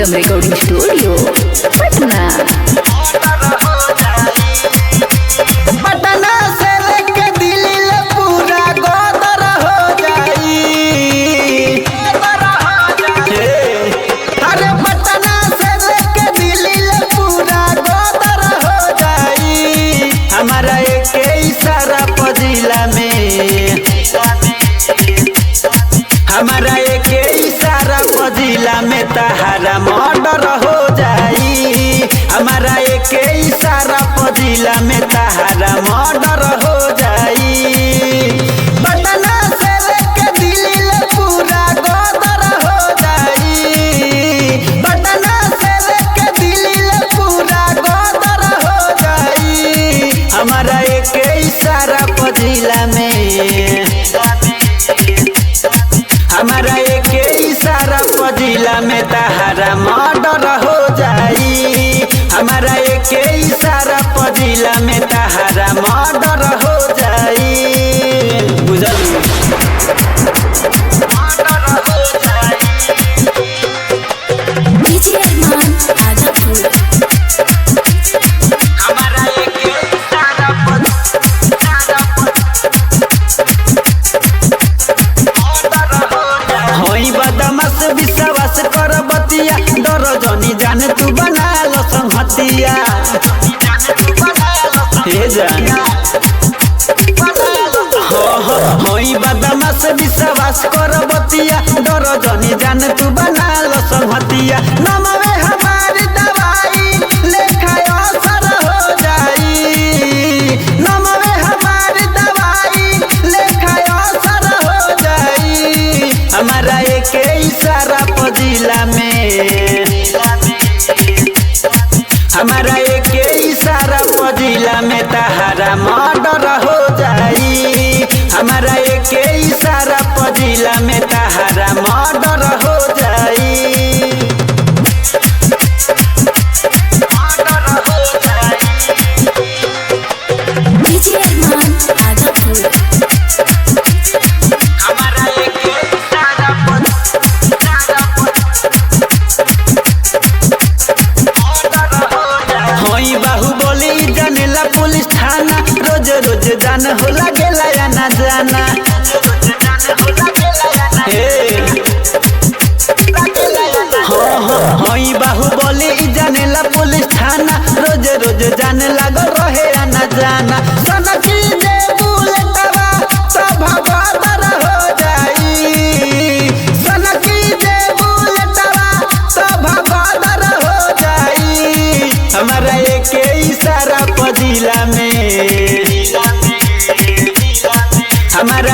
Freedom recording studio Patna. Patna से लेके दिल्ली ले पूरा गोदर हो जाई। अरे पटना से लेके दिल्ली ले पूरा गोदर हो जाई। हमारा एक इशारा पजिला में, हमारा एक इशारा पजिला में तहारा मर्डर हो जाई। हमारा एक इशारा पजिला में तहारा मर्डर हो जाई। पटना से लेके दिल्ली ले पूरा गोदर हो जाई। पटना से लेके दिल्ली ले पूरा गोदर हो जाई। हमारा एक इशारा पजिला में, हमारा एक इशारा पजिला में तहारा मर्डर हो जाई। हमारा एक इशारा पजिला में तहारा मर्डर हो जाई। बुझल मर्डर हो जाई। डीजे अरमान आजमपुर। हमारा एक इशारा होई बदमाश विश्वास कर बतिया, डर जनी जान तू बना लो संहतिया। हे जान होई बदमाश विश्वास कर बतिया, डर जनी जान तू बना लो संहतिया। नमवे हमारी दवाई लेखा असर हो जाई। नमवे हमारी दवाई लेखा असर हो जाई। हमारा एक इशारा पजिला में, हमारा एक इशारा पजिला में तहारा मर्डर हो जाई। हमारा एक इशारा पजिला में तहारा मर्डर हो जाई। मर्डर हो जाई। डीजे अरमान आजमपुर। हमारा एक इशारा होई बाहुबली जानेला पुलिस थाना, रोज रोज जान हो लागेला या ना जाना। होई बाहुबली जानेला पुलिस थाना, रोज रोज जान लागो रहे या ना जाना। सनकी जे बुलेटवा सब भगदर हो जाई। सनकी जे बुलेटवा सब भगदर हो जाई। हमारा एक इशारा पजिला में, हमारा